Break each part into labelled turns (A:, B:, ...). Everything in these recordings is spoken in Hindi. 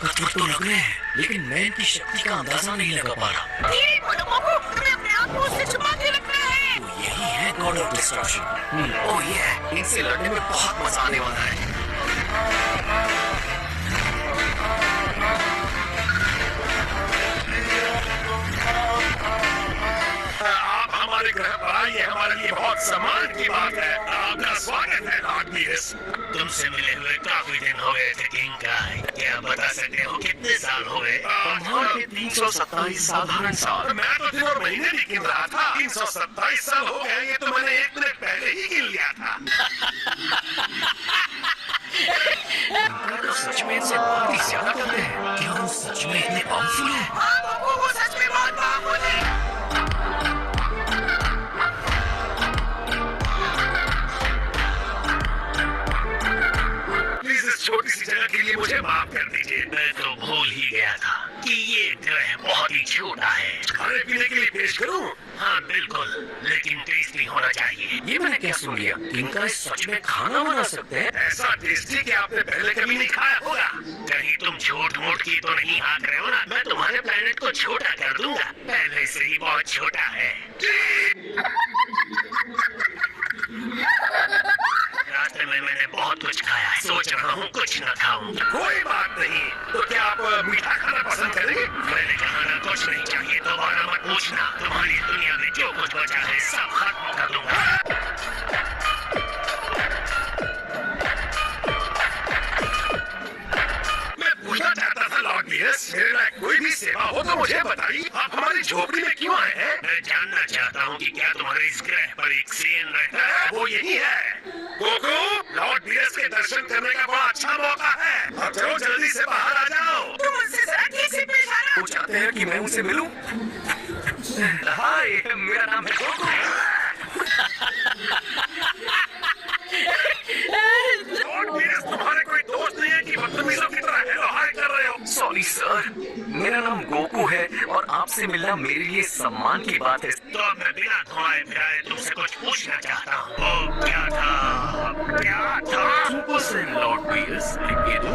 A: ताकतवर तो लग रहे हैं, लेकिन मैं इनकी शक्ति का अंदाजा नहीं लगा पा रहा।
B: ये गोकू, तुम्हें अपने आप को उससे छुपा के रखना है।
A: तो यही है गॉड ऑफ डिस्ट्रक्शन। ओह ये इनसे लड़ने में बहुत मजा आने वाला है।
C: हमारे ग्रह पर आइए, हमारे लिए बहुत सम्मान की बात है। आपका स्वागत है लॉर्ड बीरस।
D: तुमसे मिले हुए काफी दिन हो गए थे किंग का। क्या बता सकते हो कितने साल हो गए?
A: ब्रह्मांड के 327 साधारण साल।
C: मैं तो दिन और महीने भी गिन रहा था। 327 साल हो गए, ये तो मैंने 1 मिनट पहले ही गिन लिया था।
A: तो सच में इनसे बहुत ही ज्यादा करते हैं। क्या वो सच में इतने पावरफुल हैं?
B: हाँ गोकू, वो सच में बहुत पावरफुल है।
C: प्लीज इस छोटी सी जगह के लिए मुझे माफ कर दीजिए।
D: मैं तो भूल ही गया था कि ये ग्रह बहुत ही छोटा है।
C: खाने पीने के लिए पेश करूं?
D: हाँ बिल्कुल, लेकिन टेस्टी होना चाहिए।
A: ये मैंने क्या सुन लिया? इनका सच में खाना बना सकते हैं?
C: ऐसा टेस्टी कि आपने पहले कभी नहीं खाया होगा।
D: कहीं तुम झूठ मूठ की तो नहीं हाँक रहे हो ना? मैं तुम्हारे प्लेनेट को छोटा कर दूंगा, पहले से ही बहुत छोटा है। रास्ते में मैंने बहुत कुछ खाया है, सोच रहा हूँ कुछ न खाऊं।
C: कोई बात नहीं। तो क्या आप मीठा खाना पसंद करेंगे?
D: मैंने कहा ना कुछ नहीं चाहिए, दोबारा मत पूछना। तुम्हारी दुनिया में जो कुछ बचा है सब खत्म कर दूंगा।
C: मैं पूछना चाहता था लॉर्ड बीरस, मेरे लायक कोई भी सेवा हो तो मुझे बताइए। आप हमारी झोपड़ी में क्यों आए हैं?
D: मैं जानना चाहता हूँ कि क्या तुम्हारे इस ग्रह पर एक सेन रहता है?
C: वो यही है। गोकू, लॉर्ड बीरस के दर्शन करने का बड़ा अच्छा मौका है। अब चलो जल्दी से बाहर आ जाओ।
B: तुम मुझसे जरा ठीक से पेश आना।
A: वो चाहते हैं कि मैं उनसे मिलूं? हाय, मेरा नाम है गोकू।
C: लॉर्ड बीरस, तुम्हारे कोई दोस्त नहीं है कि बदतमीजों की तरह हेलो हाय कर रहे हो?
A: सॉरी सर, मेरा नाम गोकू है और आपसे मिलना मेरे लिए सम्मान की बात है।
D: तो अब मैं बिना घुमाए फिराए तुमसे कुछ पूछना चाहता हूँ। वो क्या था? क्या था?
A: सुपर सेन लॉर्ड बीरस, लिखिए दो।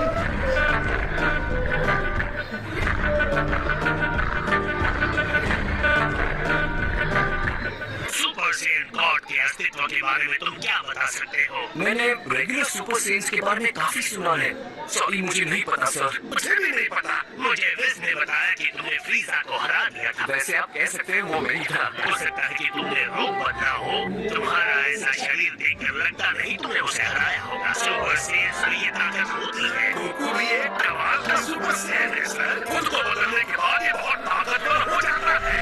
D: सुपर सेन गॉड के अस्तित्व के बारे में तुम क्या बता सकते हो?
A: मैंने रेगुलर सुपर सेन्स के बारे में काफी सुना है। सॉरी, मुझे नहीं पता सर।
C: मुझे भी नहीं पता।
D: मुझे विज ने बताया कि तुमने फ्रीजा को हरा दिया था।
A: वैसे आप कह सकते हैं वो नहीं था।
D: हो सकता है कि तुमने रूप बदला हो। तुम्हारा ऐसा शरीर देखकर लगता नहीं तुमने उसे हराया होगा। सुपर सेन्स में ये ताकत होती है।
C: गोकू भी एक कमाल का सुपर सेन है सर। खुद को बदलने के बाद ये बहुत ताकतवर हो जाता है।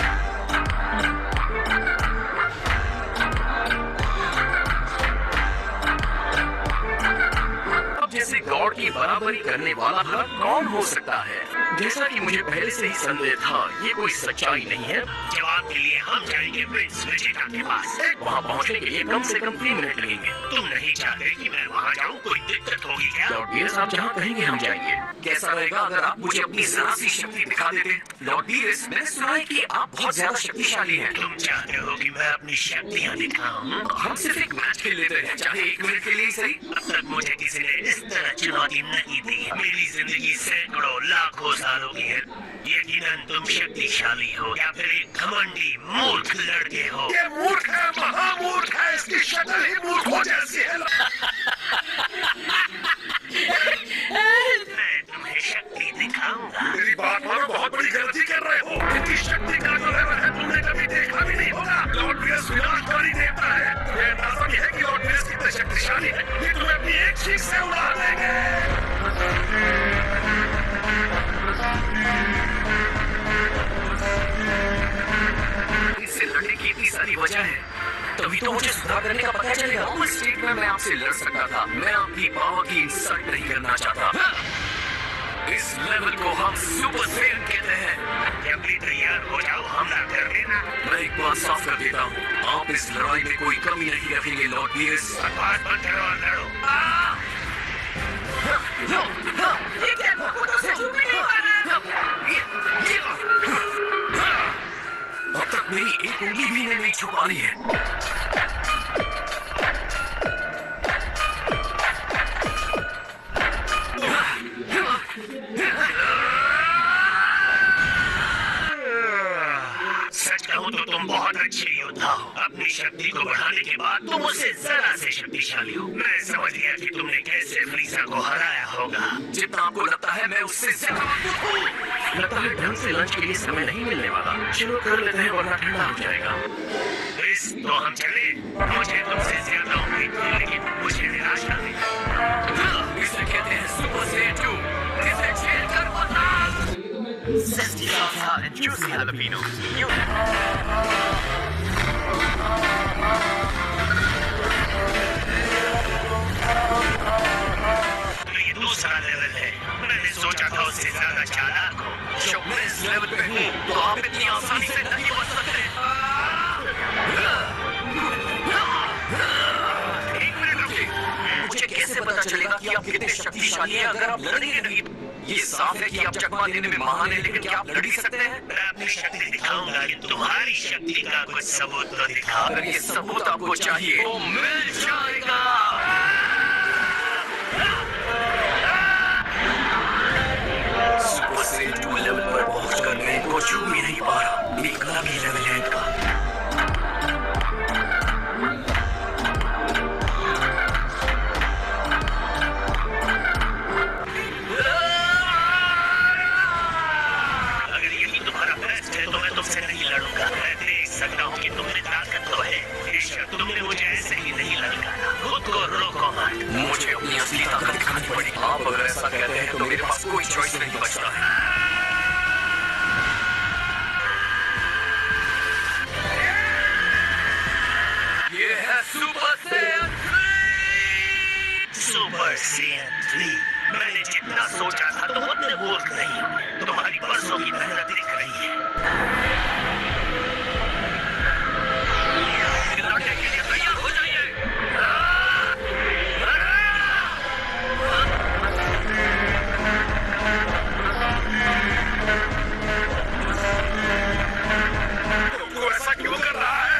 A: जैसे गॉड की बराबरी करने वाला भला कौन हो सकता है? जैसा कि मुझे पहले से ही संदेह था, ये कोई सच्चाई नहीं है।
D: जवाब के लिए हम जाएंगे प्रिंस विजेता के पास।
A: वहाँ पहुँचने के लिए कम से कम 3 मिनट लगेंगे।
D: तुम नहीं चाहते कि मैं वहाँ जाऊँ? कोई दिक्कत होगी क्या?
A: लॉर्ड बीरस, आप जहाँ कहेंगे हम जाएंगे। कैसा रहेगा अगर आप मुझे अपनी जरा सी शक्ति दिखा देते? लॉर्ड बीरस, मैंने सुना है कि आप बहुत ज्यादा शक्तिशाली हैं।
D: तुम चाहते हो कि मैं अपनी शक्तियाँ दिखाऊं?
A: हम सिर्फ एक मैच खेल लेते हैं, चाहे 1 मिनट के लिए ही सही।
D: अब तक मुझे किसी ने इस तरह चुनौती नहीं दी। मेरी जिंदगी सैकड़ों लाखों सालों की है। यकीनन तुम शक्तिशाली हो या फिर एक घमंडी मूर्ख लड़के हो।
C: ये मूर्ख है, महामूर्ख है। इसकी शक्ल ही मूर्खों जैसी है।
D: मैं तुम्हें शक्ति दिखाऊंगा।
C: मेरी बात मानो, बहुत बड़ी गलती कर रहे हो। इनकी शक्ति का जो लेवल है तुमने कभी देखा भी नहीं होगा। लॉर्ड बीरस विनाशकारी देवता है। तुम्हें अंदाजा भी है कि लॉर्ड बीरस कितने शक्तिशाली है। ये तुम्हें अपनी एक चीज से उड़ा देंगे।
A: इससे लड़ने की इतनी सारी वजह है, तभी तो मुझे सुधार करने का पता चलेगा। उस स्टेट में मैं आपसे लड़ सकता था। मैं आपकी पावर की इंसल्ट नहीं करना चाहता। इस लेवल को हम सुपर सेन कहते हैं।
D: जब भी तैयार हो जाओ हमला कर लेना।
A: मैं एक बात साफ कर देता हूँ, आप इस लड़ाई में कोई कमी नहीं रखेंगे लॉर्ड बीरस।
D: बकवास बंद करो और लड़ो।
B: ये क्या गोकू, तुमसे छूट भी नहीं पा रहा।
A: अब तक मेरी एक उंगली भी इन्हें नहीं छुपानी है।
D: बहुत अच्छे योद्धा हो। अपनी शक्ति को बढ़ाने के बाद तुम उससे जरा से शक्तिशाली हो। मैं समझ गया कि तुमने कैसे फ्रीजा को हराया होगा।
A: जितना आपको लगता है मैं उससे ज्यादा मजबूत हूँ। लगता है ढंग से लंच के लिए समय नहीं मिलने वाला। चलो कर लेते हैं वरना ठंडा हो जाएगा।
D: इस तो हम चले। मुझे तुमसे ज्यादा उम्मीद थी, लेकिन मुझे निराशा हुई।
A: इसे कहते हैं सुपर सेट 2। इसे झेल कर बता। Zesty salsa and juicy jalapenos.
D: तो ये दूसरा लेवल है। मैंने सोचा था उससे ज्यादा चालाक हो।
A: जब मैं इस लेवल पे हूँ तो आप इतनी आसानी से नहीं बच सकते। एक मिनट रुकिए। मुझे कैसे पता चलेगा कि आप कितने शक्तिशाली हैं अगर आप लड़ेंगे नहीं? ये साफ है कि आप चकमा देने में महान हैं, लेकिन क्या आप लड़ ही सकते हैं?
D: मैं अपनी शक्ति दिखाऊंगा, लेकिन तुम्हारी शक्ति का कुछ सबूत तो दिखाओ।
A: अगर ये सबूत आपको चाहिए तो मिल जाएगा। सुपर सेट 2 लेवल पर पहुंचकर मैं इनको छू भी नहीं पा रहा। एक अलग ही लेवल है इनका।
D: अगर यही तुम्हारा बेस्ट है तो मैं तुमसे नहीं लड़ूंगा। मैं देख सकता हूँ कि तुम में ताकत तो है। बेशक तुमने मुझे ऐसे ही नहीं लड़काना। खुद को रोको मत।
A: मुझे अपनी असली ताकत दिखानी पड़ेगी। आप अगर ऐसा कहते हैं तो मेरे पास कोई चॉइस नहीं बचता है। ये है सुपर सेट 3।
D: Super Saiyan 3। मैंने जितना सोचा था तुम उतने मूर्ख नहीं हो। तुम्हारी बरसों की मेहनत दिख रही है।
A: लड़ने के लिए तैयार हो जाइए।
C: तू ऐसा क्यों कर रहा है?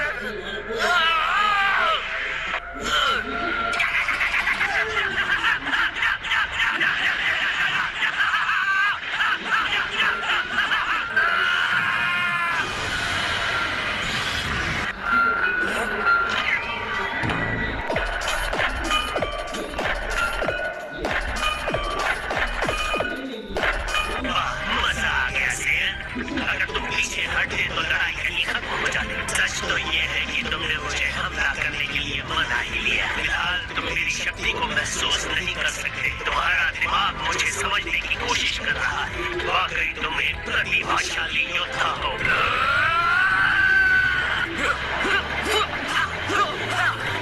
D: मजा आ गया सेयन। अगर तुम पीछे हटे तो लड़ाई कहीं खत्म हो जाती। सच तो ये है कि तुमने मुझे हमला करने के लिए मना ही लिया। फिलहाल तुम मेरी शक्ति को महसूस नहीं कर सकते। तुम्हारा दिमाग मुझे समझने की कोशिश कर रहा है। वाकई तुम एक प्रतिभाशाली योद्धा हो।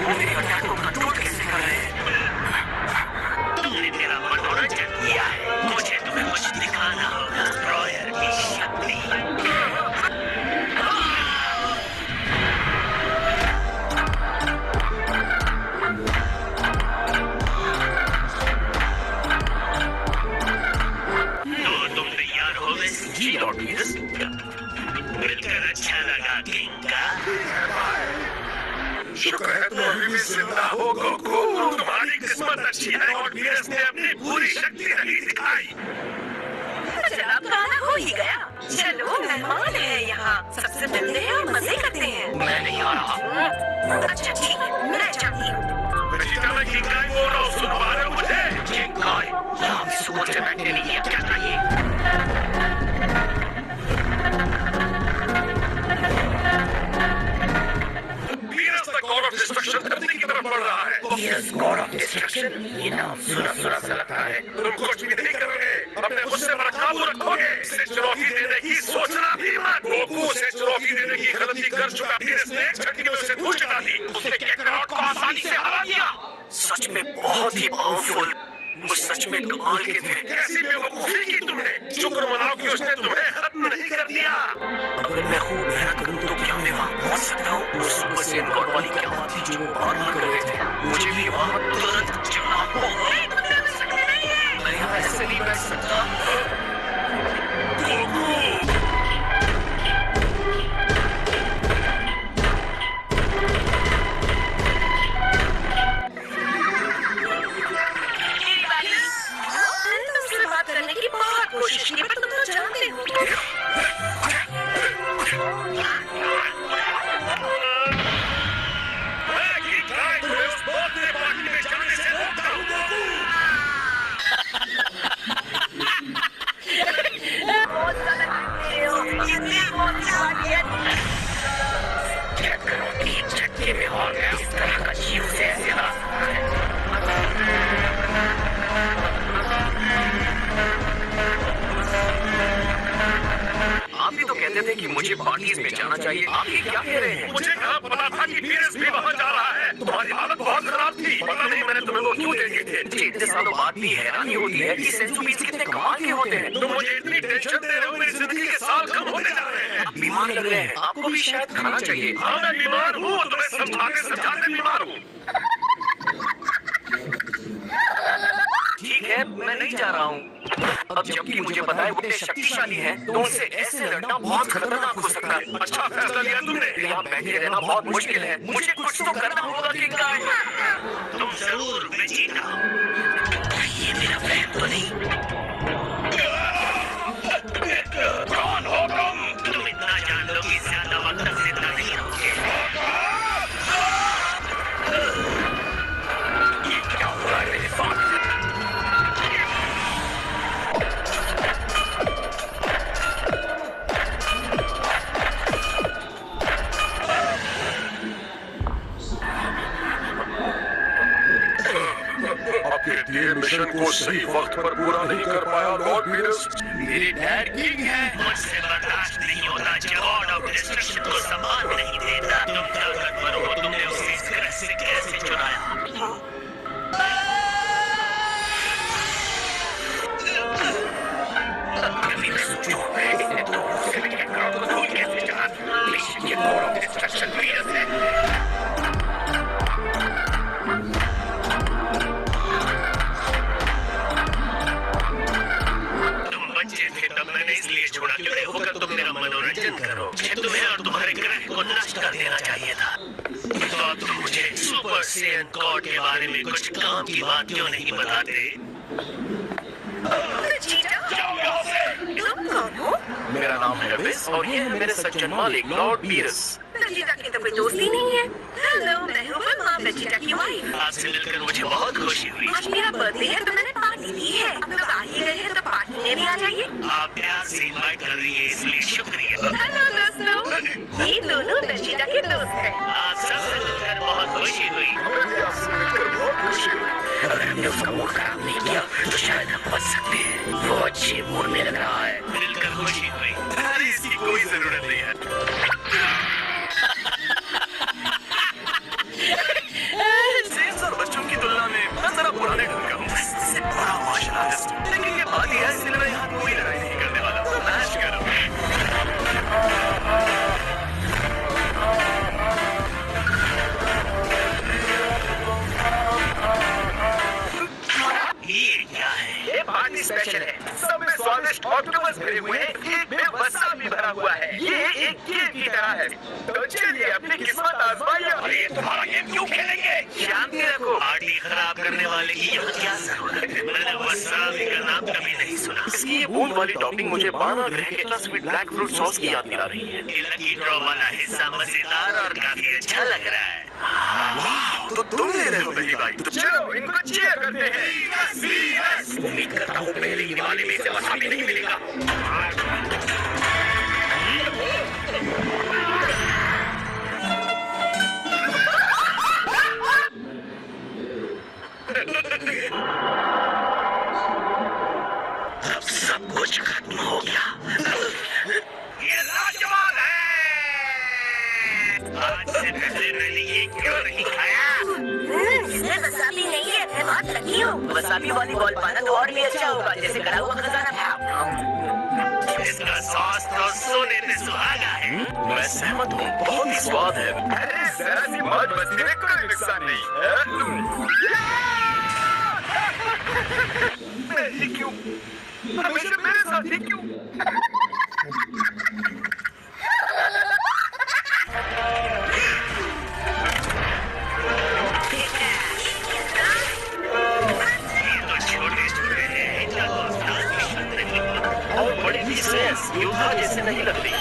A: मेरे अटैक को कंट्रोल कैसे कर रहे हैं?
D: तुमने मेरा मनोरंजन किया है। मुझे तुम्हें कुछ दिखाना होगा। रॉयर की शक्ति। तो तुम तैयार हो गए?
A: जी ऑडियंस।
D: मिलकर अच्छा लगा किंगा।
C: शुक्र है तुम अभी भी जिंदा हो गोकू। तुम्हारी किस्मत अच्छी है और वीएस ने अपनी पूरी शक्ति नहीं दिखाई।
B: जनाब खाना हो ही गया। चलो मेहमान है यहाँ, सबसे मिलते हैं और मजे करते हैं।
A: मैं नहीं आ रहा।
B: अच्छा ठीक है, मैं चाहती हूँ।
C: बेटा मैं किंगा बोल रहा हूँ, सुन पा रहे हो मुझे?
A: यहाँ भी सुकून से बैठने नहीं दिया। क्या चाहिए?
C: VS the god of destruction धरती की तरफ बढ़ रहा है।
A: Yes, God of Destruction। ये नाम सुना सुना सा लगता है।
C: तुम कुछ भी नहीं करोगे। अपने गुस्से पर काबू रखोगे। इसे चुनौती देने की सोचना भी मत। गोकू से चुनौती देने की गलती कर चुका। वीएस ने एक झटके में उसे धूल चटा दी। उसने कैकरॉट को आसानी से हरा दिया।
A: सच में बहुत ही पावरफुल। वो सच में कमाल के थे।
C: कैसी बेवकूफी की तुमने। शुक्र मनाओ कि उसने तुम्हें खत्म नहीं कर दिया।
A: अगर मैं खूब मेहनत करूं तो क्या मैं वहां पहुंच सकता हूँ? वो सुपर सेट गॉड वाली क्या बात थी जो वो बार बार कर रहे थे? मुझे भी वहां तुरंत जाना होगा। मैं यहाँ ऐसे नहीं बैठ सकता।
B: तुमसे बात करने की बहुत कोशिश की, पर तुम तो जानते हो।
A: कहते थे कि मुझे पार्टीज में जाना चाहिए। आप ये क्या कह रहे हैं?
C: मुझे कहाँ पता था कि वीरस भी वहाँ जा रहा है। तुम्हारी हालत बहुत खराब थी, पता नहीं मैंने तुम्हें वो क्यों दे दिए थे।
A: मुझे इतने सालों बाद भी हैरानी होती है कि सेंचुरीज कितने कमाल के होते हैं।
C: तुम मुझे इतनी टेंशन दे रहे हो, मेरी जिंदगी के साल कम होते जा रहे हैं।
A: आप बीमार लग रहे हैं, आपको भी शायद खाना चाहिए।
C: हाँ मैं बीमार हूँ, तुम्हें समझाते बीमार हूँ।
A: ठीक है, मैं नहीं जा रहा हूँ। अब जबकि मुझे पता है वो इतने शक्तिशाली हैं, तो उनसे ऐसे लड़ना बहुत खतरनाक हो सकता है।
C: अच्छा फैसला लिया तुमने।
A: यहाँ बैठे रहना बहुत मुश्किल है। मुझे कुछ तो करना होगा किंग गाय।
D: तुम जरूर वेजिटा हो। ये मेरा प्लान तो नहीं।
C: कौन हो तुम?
D: तुम इतना जान लो कि ज्यादा वक्त तक जिंदा नहीं रहोगे।
C: ये क्या हो रहा है मेरे साथ? आपके दिए मिशन को सही वक्त पर पूरा नहीं कर पाया लॉर्ड वीरस।
A: मेरे डैड किंग हैं।
D: मुझसे बर्दाश्त नहीं होता जो गॉड ऑफ डिस्ट्रक्शन को सम्मान नहीं देता। तुम ताकतवर हो, तुमने उसे इस तरह से कैसे चुराया?
C: कभी मैं सोचूं, इतने लोगों से लेकर क्राउड को भूल कैसे जाना? बेशक ये गॉड ऑफ डिस्ट्रक्शन वीरस है।
D: बच्चे थे तब मैंने इसलिए छोड़ा कि बड़े होकर तुम मेरा मनोरंजन करो। तुम्हें और तुम्हारे ग्रह को नष्ट कर देना चाहिए था। तो तुम मुझे सुपर सेयन गॉड के बारे में कुछ काम की बात क्यों नहीं बताते?
B: तुम कौन हो?
A: मेरा नाम है विस और ये है मेरे सज्जन मालिक लॉर्ड वीरस।
B: वेजिटा की तो कोई दोस्त ही नहीं है। हेलो, मैं हूँ माँ वेजिटा की वाइफ।
D: आपसे मिलकर मुझे बहुत खुशी हुई।
B: आज मेरा बर्थडे है तो मैंने पार्टी दी है। अब लोग आ ही गए हैं तो पार्टी में भी आ जाइए।
D: आप प्यार से इनवाइट कर रही है इसलिए शुक्रिया।
B: हेलो दोस्तों, ये दोनों वेजिटा के दोस्त हैं।
D: आप सबसे मिलकर बहुत खुशी हुई।
A: अगर हमने उसका मूड खराब नहीं किया तो शायद हम बच सकते हैं। वो अच्छे मूड में लग रहा है।
D: मिलकर खुशी हुई।
C: अरे इसकी कोई जरूरत नहीं है।
A: और बच्चों की तुलना में मैं जरा पुराने ढंग का हूँ। इससे बड़ा मार्शल आर्टिस्ट। लेकिन ये बात है इसलिए मैं यहाँ कोई लड़ाई नहीं करने वाला। मैच करो।
D: ये क्या है?
A: ये पार्टी स्पेशल है। सब में स्वादिष्ट ऑक्टोपस भरे हुए हैं, एक में वसाबी भरा हुआ है। ये एक केक की तरह है। तो चलिए अपनी किस्मत आजमाइए।
C: अरे तुम्हारा गेम क्यों खेलेंगे?
A: शांति रखो।
D: पार्टी खराब करने वाले की यहाँ क्या जरूरत है? मैंने वसाबी का नाम कभी नहीं सुना।
A: इसकी ये बूंद वाली टॉपिंग मुझे बाना ग्रह के इतना स्वीट ब्लैक फ्रूट सॉस की याद दिला रही है।
D: ये लकी ड्रॉ वाला हिस्सा मजेदार और काफी अच्छा लग रहा है।
A: तो तुम ले रहे हो दही भाई। तो चलो इनको चीयर करते हैं।
C: उम्मीद करता हूँ पहले की दिवाली में इसे वसाबी नहीं मिलेगा।
D: अब सब कुछ खत्म हो गया।
C: ये लाजवाब है।
D: आज से पहले मैंने ये क्यों नहीं खाया?
B: इसमें वसाबी नहीं है, मैं बहुत लकी हूँ। वसाबी वाली बॉल पाना तो और भी अच्छा होगा, जैसे गड़ा हुआ खजाना।
D: इसका सॉस तो सोने पे सुहागा है।
A: मैं सहमत हूँ, बहुत ही स्वाद है।
C: अरे जरा सी मौज मस्ती में कोई नुकसान नहीं है। ये क्यों? हमेशा मेरे साथ ही क्यों?
D: ये तो छोटे-छोटे हैं, इनका तो ध्यान भी नहीं।
A: और बड़ी भी सेंस योद्धा जैसे नहीं लग रही।